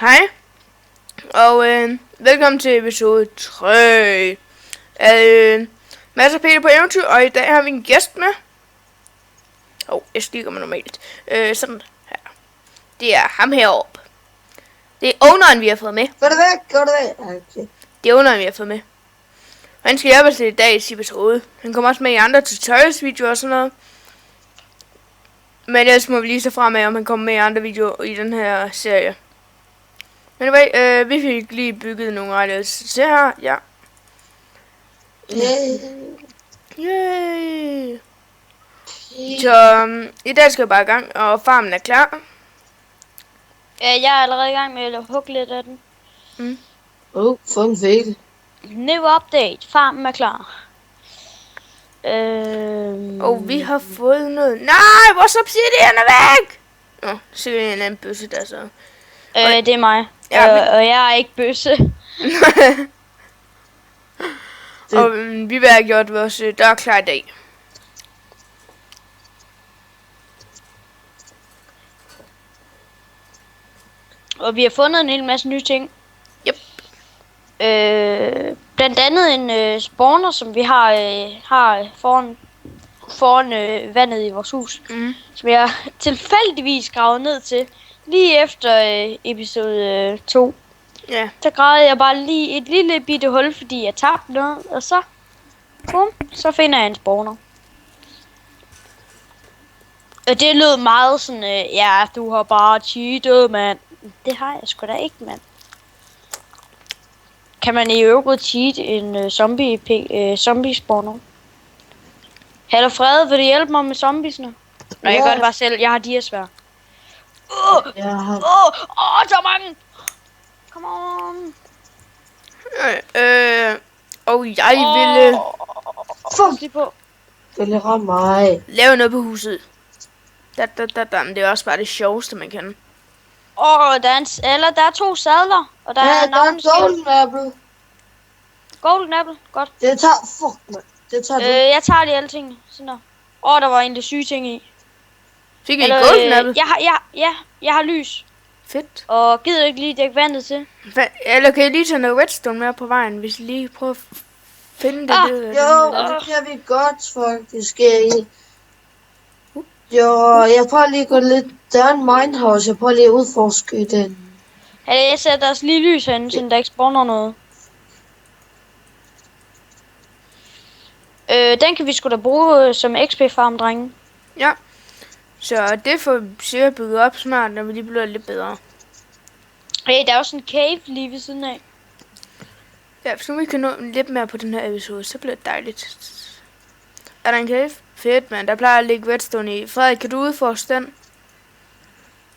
Hej, og velkommen til episode 3 af Mads og Peter på eventyr, og i dag har vi en gæst med. Jeg stikker mig normalt. Sådan her. Det er ham heroppe. Det er owneren, vi har fået med. Gå det væk. Okay. Det er owneren, vi har fået med. Han skal hjælpe os til i dags episode. Han kommer også med i andre tutorials-videoer og sådan noget. Men ellers må vi lige så frem af, om han kommer med i andre videoer i den her serie. Men anyway, vi fik lige bygget nogle rettelser. Se her, ja. Yay. Så i dag skal vi bare i gang, og farmen er klar. Jeg er allerede i gang med at hugge lidt af den. Fun fail. New update. Farmen er klar. Og vi har fået noget. Nej, vores obsidian er væk! Nå, så er det en anden bøsse der så. Det er mig. Ja, og jeg er ikke bøsse. Og vi vil have gjort vores dør klar i dag. Og vi har fundet en hel masse nye ting. Yep. Blandt andet en spawner, som vi har foran vandet i vores hus. Som jeg tilfældigvis gravede ned til. Lige efter episode 2. Ja. Så gravede jeg bare lige et lille bitte hul, fordi jeg tabte noget. Og så, så finder jeg en spawner. Og det lød meget sådan, ja, du har bare cheatet, mand. Det har jeg sgu da ikke, mand. Kan man i øvrigt cheat en zombie spawner? Hallo Frede, vil du hjælpe mig med zombiesne? Nej, jeg gør det bare selv. Jeg har diasvær. Så mange! Come on! Og jeg ville Fuck på. Det ramme mig. lave noget på huset. Men det er også bare det sjoveste, man kan. Der er 2 sadler, og der er Der er golden apple. Golden apple, godt. Det tager du. Jeg tager lige alle tingene. Sådan der. Der var egentlig syge ting i. Fik vi en golden apple? Jeg har lys. Fedt. Og gider ikke lige dække vandet til? Eller kan I lige tage noget redstone med på vejen, hvis I lige prøver at finde det? Jo, det kan vi godt faktisk. Jo, jeg prøver lige at gå lidt. Der er en minehouse, jeg prøver lige at udforske den. Jeg sætter os lige lys herinde, så der ikke spawner noget. Den kan vi sgu da bruge som XP-farm, drenge. Ja. Så det får vi sikkert bygget op snart, når vi lige bliver lidt bedre. Der er også en cave lige ved siden af. Ja, hvis nu vi kan nå lidt mere på den her episode, så bliver det dejligt. Er der en cave? Fedt, mand. Der plejer at ligge redstone i. Frederik, kan du udforske den?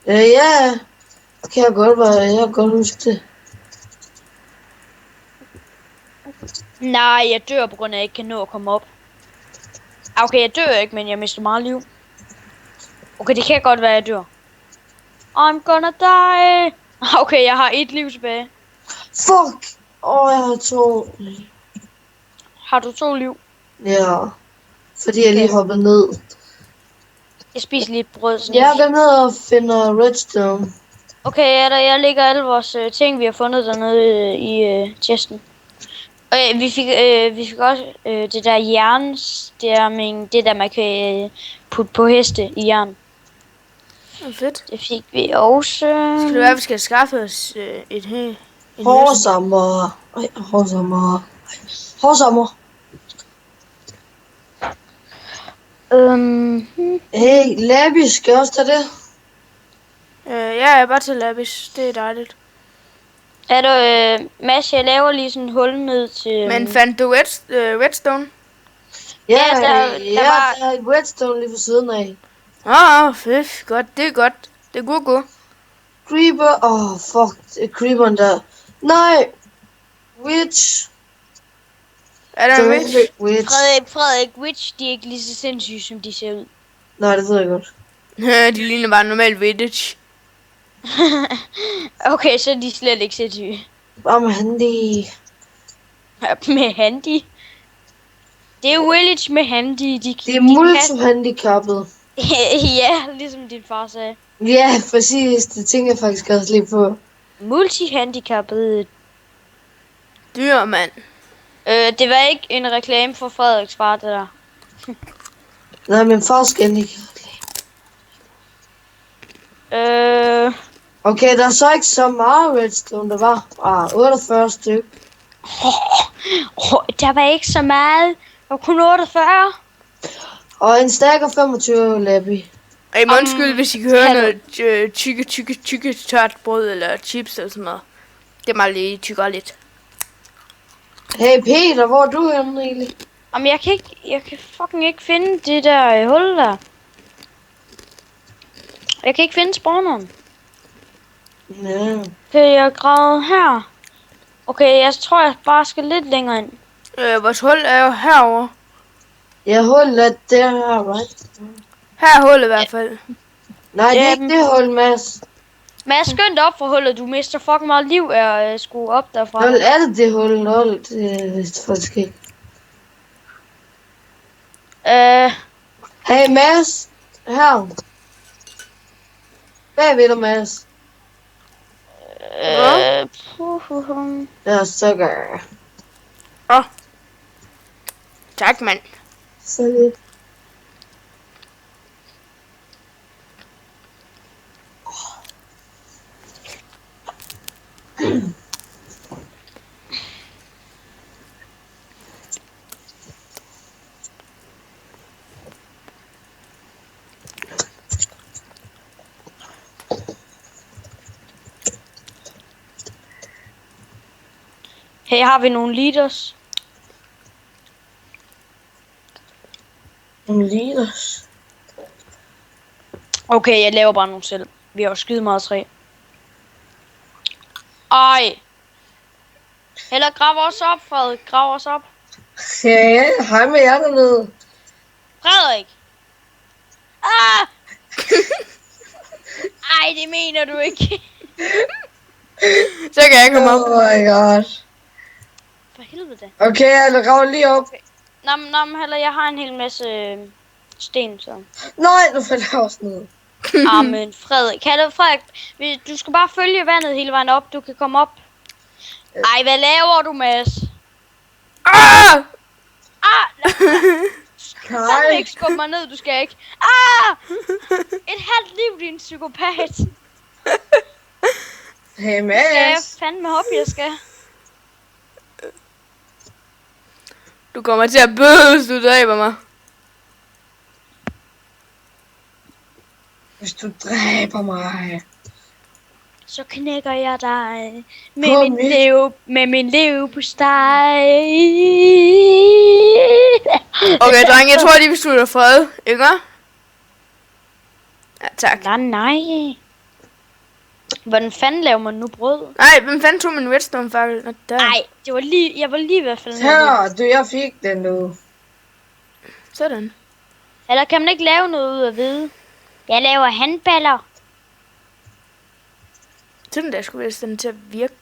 Ja. Kan jeg godt huske det. Nej, jeg dør på grund af, at jeg ikke kan nå at komme op. Okay, jeg dør ikke, men jeg mister meget liv. Okay, det kan godt være, at jeg dør. I'm gonna die. Okay, jeg har 1 liv tilbage. Fuck! Jeg har 2. Har du 2 liv? Ja. Fordi jeg lige hoppede ned. Jeg spiser lige et brød. Jeg går ned og finder redstone. Okay, jeg lægger alle vores ting, vi har fundet dernede i chesten. Okay, vi fik også det der jern, det der man kan putte på heste i jern. Fedt. Det fik vi også. Skal det være, at vi skal skaffe os en Hårsammer. Hårsammer. Hey, Labis, skal også tage det? Jeg er bare til labis. Det er dejligt. Er du, Mads, jeg laver lige sådan en hul ned til... Men fandt du redstone? Ja, der var... der er et redstone lige ved siden af. Fedt. Godt. Det er godt. Det er god. Creeper. Fuck. Creeperen der. Nej. Witch. Er der en witch? Frederik, witch, de er ikke lige så sindssyge, som de ser ud. Nej, det ved jeg godt. De ligner bare normal village. Okay, så er de slet ikke sindssyge. Bare med handy. Med handy? Det er village med handy. Det er multi-handicappet. Ja, ligesom din far sagde. Ja, præcis. Det tænker jeg faktisk også lige på. multihandicappet. Dyr, mand. Det var ikke en reklame for Frederiks far, det der. Nej, min far skal ikke. Okay, der er så ikke så meget redstone, der var. 48 styk. Der var ikke så meget. Der var kun 48. Og en stack og 25 labby. Ej, undskyld, hvis I kan høre noget tykke tørt brød eller chips eller sådan noget. Det er meget lige tykker lidt. Hey Peter, hvor er du henne egentlig? Jamen, jeg kan fucking ikke finde det der hul der. Jeg kan ikke finde spawneren. Ja. Okay, jeg gravede her. Okay, jeg tror, jeg bare skal lidt længere ind. Vores hul er jo herovre. Jeg hullet der her, right? Her er hullet i hvert fald. Nej, det er ikke det hul, Mads. Mads, skynd dig op for hullet. Du mister fucking meget liv af at skulle op derfra. Hul er det hul, det er vist faktisk ikke. Hey Mads, her. Hvad ved du, Mads? Der er sukker. Tak, mand. Så lidt. Her har vi nogle liters. Nogle liters. Okay, jeg laver bare nogle selv. Vi har jo skide meget træ. Ej. Heller grav os op, Frederik. Grav os op. Ja, hej med jer dernede. Frederik! Ah! Ej, det mener du ikke. Så kan jeg komme op. Oh my god. For helvede da. Okay, jeg rager lige op. Nå, men heller, jeg har en hel masse sten, så. Nej, nu falder jeg også ned. Amen, Frederik. Frederik, du skal bare følge vandet hele vejen op. Du kan komme op. Ej, hvad laver du, Mads? Ah! Så ikke skubbe mig ned, du skal ikke. Ah! Et halvt liv, din psykopat. Hey Skal jeg Mads. fandme hoppe, jeg skal. Du kommer til at bøde, hvis du dræber mig. Hvis du dræber mig. Så knækker jeg dig med min liv på steg. Okay, drenge, jeg tror lige, vi slutter fred. Ikke? Ja, tak. Nej. Hvordan fanden laver man nu brød? Nej, hvem fanden tog min redstone fakkel? Nej, jeg var lige ved at falde ned. Her, du, jeg fik den nu. Sådan. Eller kan man ikke lave noget ud af hvide? Jeg laver handballer. Sådan der skulle jeg den til at virke.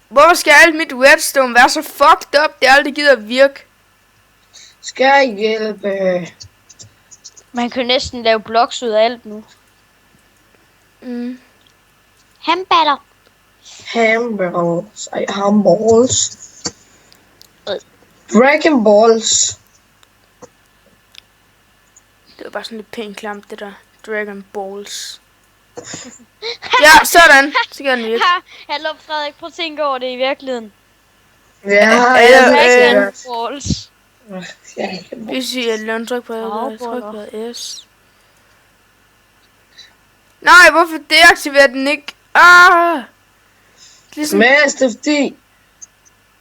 Hvorfor skal alt mit redstone være så fucked up, det aldrig gider at virke? Skal jeg hjælpe? Man kan næsten lave blocks ud af alt nu. Handballer. Hamballs. Hamballs. Dragon Balls. Det var bare sådan lidt pænt klamt, det der. Dragon Balls. Ja, sådan. Så gør den virke. Hallo Frederik, prøv at tænke over det i virkeligheden. Ja, Balls. Vi siger, at løn tryk på S. Nej, hvorfor deaktiverer den ikke? Ligesom... Mads, det er fordi...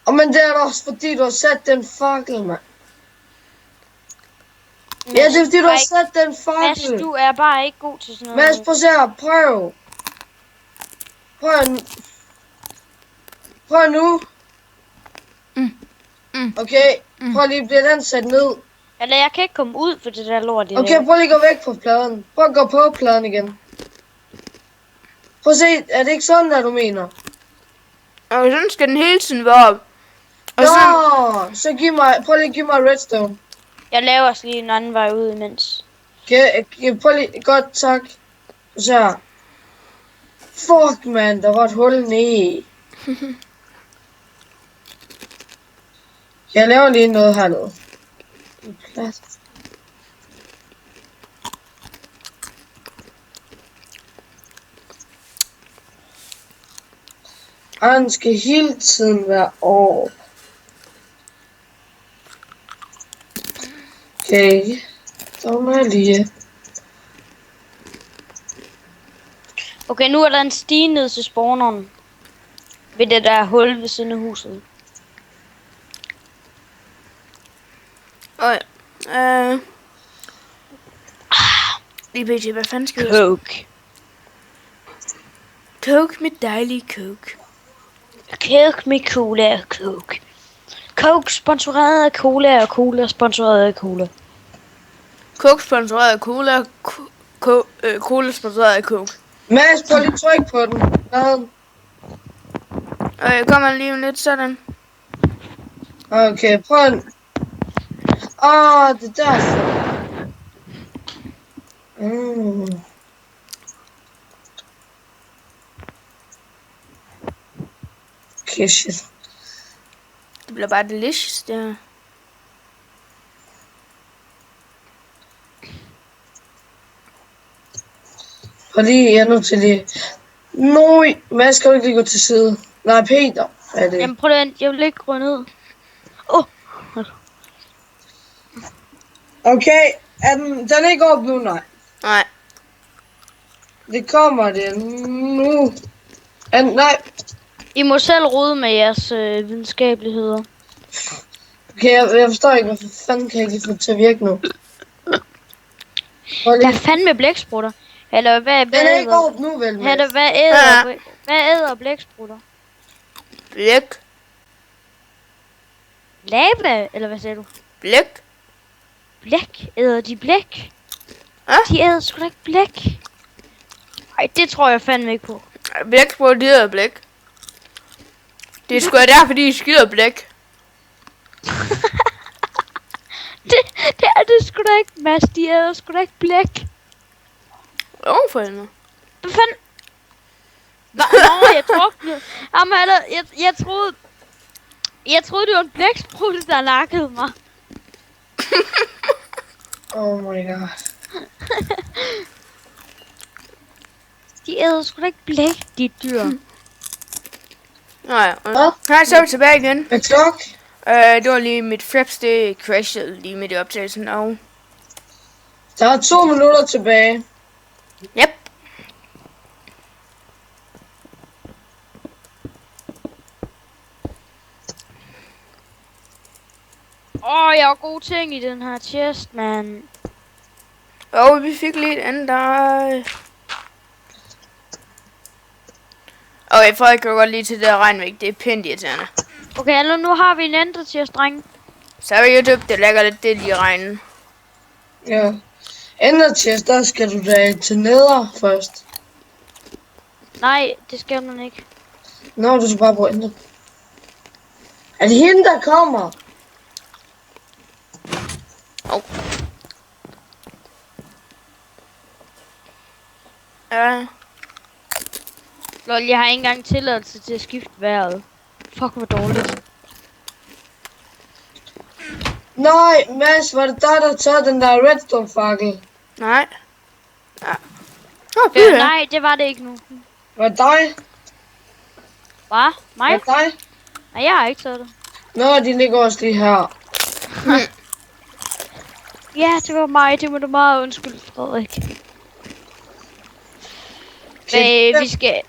Men det er også fordi, du har sat den fakkel, mand. Ja, det er fordi, du har sat den fakkel. Mads, du er bare ikke god til sådan noget. Mads, prøv at se her. Prøv. Prøv nu. Okay, prøv lige at blive den sat ned. Eller jeg kan ikke komme ud for det der lort. Okay, prøv lige at gå væk fra pladen. Prøv at gå på pladen igen. Prøv at se, er det ikke sådan der, du mener? Og sådan skal den hele tiden være op. Og så prøv lige at give mig redstone. Jeg laver også lige en anden vej ud imens. Prøv lige, godt tak. Så her. Fuck, man, der var et hul nede. Jeg laver lige noget hernede. Plads. Han skal hele tiden være over. Okay. Så må jeg lige. Okay, nu er der en stige ned til spawneren. Ved det der hul ved siden af huset. Lige pt. Hvad fanden skal jeg? Coke. Coke med dejlig coke. Coke med cola og coke. Coke sponsoreret af cola og cola sponsoreret af cola. Coke sponsoreret af cola. Cola sponsoreret af coke. Mads, prøv lige tryk på den. Hvad? Kommer lige lidt sådan. Okay, prøv den. Det er derfor. Okay, shit. Det bliver bare delicious, det her. Og lige, jeg er nødt til lige... Hvad skal du ikke lige gå til side? Nej, Peter. Er det? Jamen prøv at vente, jeg vil ikke gå ned. Okay, den er ikke op nu, nej. Nej. Det kommer det nu. Nej. I må selv rode med jeres videnskabeligheder. Okay, jeg forstår ikke, hvorfor fanden kan jeg ikke lige få det til at virke nu? Hvad fanden med blæksprutter? Eller hvad Den er ikke op nu, vel? Eller hvad æder blæksprutter? Blæk. Lava, eller hvad sagde du? Blæk. Blæk? Æder de blæk? Ja? De æder sgu da ikke blæk. Ej, det tror jeg fandme ikke på. Blæksprutter, de æder blæk. Det er sgu da derfor, de skyder blæk. det er det sgu da ikke, Mads. De æder sgu da ikke blæk. For hende. Hvad fanden? Nå, jeg tror... Jamen, jeg troede, det var en blæksprutte, der nakkede mig. Oh my god. De æder sgu da ikke blæk, de dyr. Nej, nej, så er vi tilbage igen. Hvad klok? Det var lige mit Fraps, det crashede lige midt i optagelsen. Og... Der er 2 minutter tilbage. Yep. Jeg har gode ting i den her chest, man. Og vi fik lige et andet der. Okay, Frederik kan godt lige til det der regnvæk. Det er pænt irriterende. Okay, nu har vi en ender chest, dreng. Så er YouTube, det lægger lidt det lige regnen. Ja. Ender chest, der skal du da til neder først. Nej, det skal man ikke. Nå, du skal bare bruge ender. Er det hende, der kommer? Ja. Lol, jeg har ikke engang tilladelse til at skifte vejret. Fuck, hvor dårligt. Nej, Mads, var det dig, der tager den der redstone-fakkel? Nej. Ja. Nej, det var det ikke nu. Var det dig? Hvad? Mig? Var det dig? Nej, jeg har ikke taget det. Nå, de ligger også lige her. Ja, det var mig. Det må du meget undskylde, Frederik. Vi skal...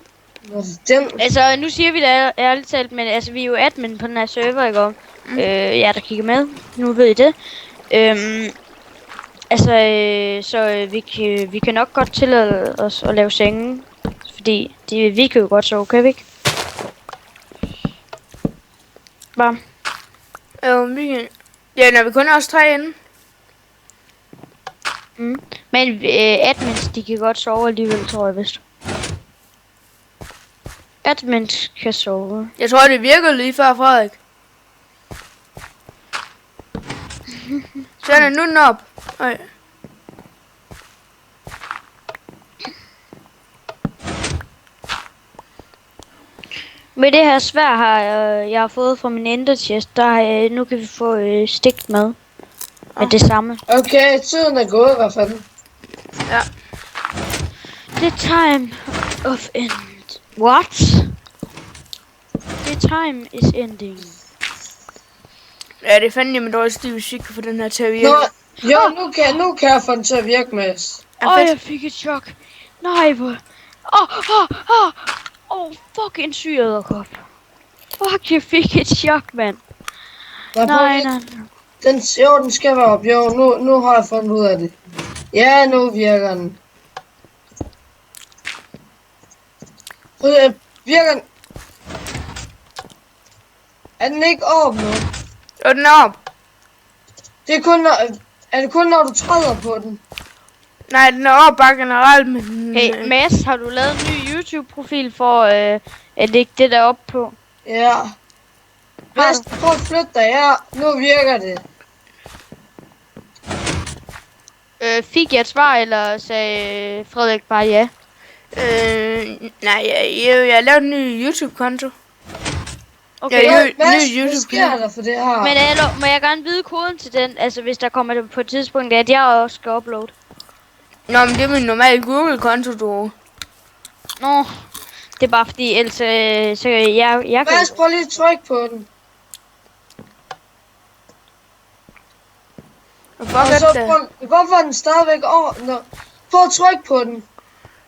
Den. Altså, nu siger vi det ærligt talt, men altså, vi er jo admin på den her server, ikke? Og, ja, der kigger med. Nu ved I det. Så vi kan nok godt tillade os at lave senge. Fordi vi kan jo godt sove, kan vi ikke? Hvad? Ja, når vi kun er os 3 inde. Men admins, de kan godt sove alligevel, tror jeg vist. Admins kan sove. Jeg tror, det virker lige før, Frederik. Så er nu den op. Okay. Med det her svær har jeg har fået fra min ender chest, der nu kan vi få stigt med. Med det samme. Okay, tiden er gået i hvert fald. Ja. The time of end. What? The time is ending. Ja, det er fandme med dårlig stil, hvis vi ikke kan få den her til at virke. Nå, jo, nu kan jeg få den til at virke, Mads. Jeg fik et chok. Nej, hvor... Fucking syg edderkop. Fuck, jeg fik et chok, mand. Nej. Den skal være op. Jo, nu har jeg fundet ud af det. Ja, nu virker den. Virker den? Er den ikke op nu? Og den er op. Det er det kun når du træder på den? Nej, den er op bare generelt, men... Hey, Mads, har du lavet en ny YouTube-profil for at lægge det der op på? Ja. Mads, prøv at flytte dig. Ja, nu virker det. Fik jeg et svar, eller sagde Frederik bare ja? Nej, jeg har lavet en ny YouTube-konto. Okay. Ja, Mads, ny hvad YouTube. sker der for det her? Men må jeg gerne vide koden til den, altså hvis der kommer det på et tidspunkt, at jeg også skal uploade? Nå, men det er min normale Google-konto, du. Nå, det er bare fordi, ellers så jeg kan... Mads, prøv lige at trykke på den. Hvorfor er den stadigvæk over? Prøv at trykke på den.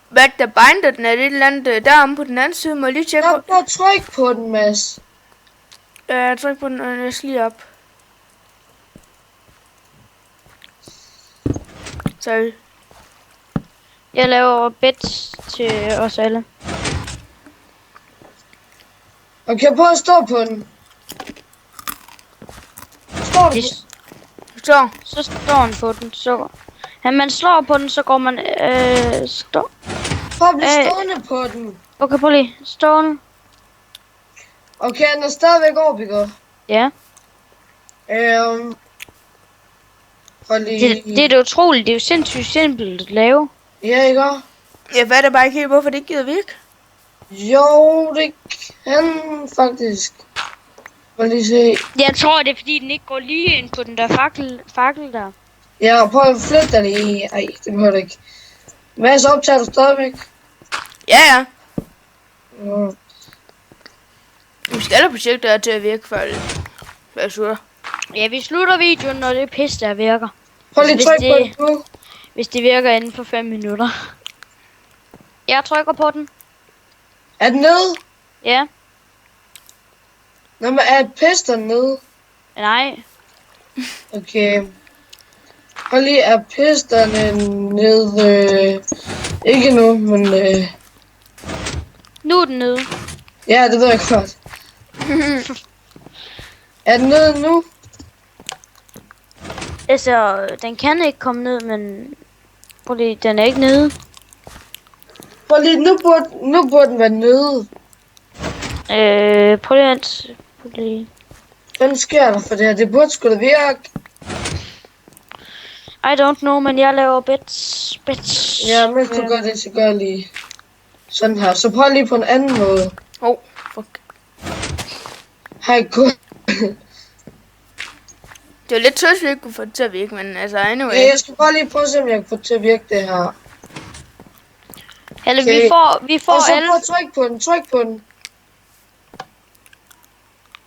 Hvad der binder den? Er det et eller andet deromme på den anden side? Må jeg lige tjekke på? Prøv at trykke på den, Mads. Jeg trykker på den, og jeg skal lige op. Sorry. Jeg laver bets til os alle. Okay, prøv at stå på den. Står du på? Så står han på den, så... Man slår på den, så går man... stå. Prøv at blive stående på den. Okay, prøv lige. Stående. Okay, den er stadigvæk oppe, ikke? Ja. Prøv lige... Det er det utroligt. Det er jo sindssygt simpelt at lave. Ja, ikke? Jeg fatter bare ikke helt, hvorfor det ikke gider virke. Jo, det kan faktisk. Prøv lige se. Jeg tror, det er fordi, den ikke går lige ind på den der fakkel der. Ja, prøv at flytte dig lige. Ej, det behøver du ikke. Hvad så optager du stadigvæk? Ja. Ja. Vi skal have projekter til at virke, før jeg slutter. Ja, vi slutter videoen, når det pisse der virker. Prøv lige at trykke på den nu. Hvis det virker inden for 5 minutter. Jeg trykker på den. Er den nede? Ja. Nå, men er pisteren nede? Nej. Okay. Prøv lige, er pisterne nede? Ikke nu, men... Nu er den nede. Ja, det ved jeg godt. Er den nede nu? Altså, den kan ikke komme ned, men... Prøv lige, den er ikke nede. Prøv lige, nu burde den være nede. Prøv lige. Hvad sker der for det her? Det burde sgu da virke. I don't know, men jeg laver bets. Ja, mens du gør det, så gør jeg lige sådan her. Så prøv lige på en anden måde. Fuck. Hej, god. Det er lidt tødt, at vi ikke kunne få det til at virke, men altså, anyway. Ja, jeg skal bare lige prøve at se, om jeg kan få det til at virke det her. Eller Okay. vi får Og så alle... prøv at tryk på den.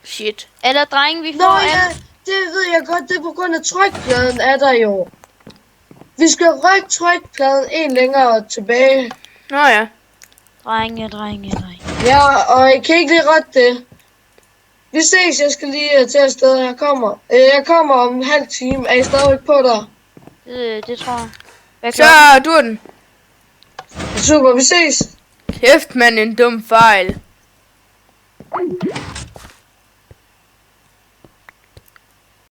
Shit. Eller drenge, vi får Nå alle... ja, det ved jeg godt. Det er på grund af trykpladen er der jo. Vi skal rykke trykpladen en længere tilbage. Nå ja. Drenge. Ja, og jeg kan ikke lige rette det. Vi ses, jeg skal lige til afsted. Jeg kommer om en halv time. Er I stadigvæk på der? Det tror jeg. Hvad Så du er den. Super, vi ses. Kæft, man, en dum fejl.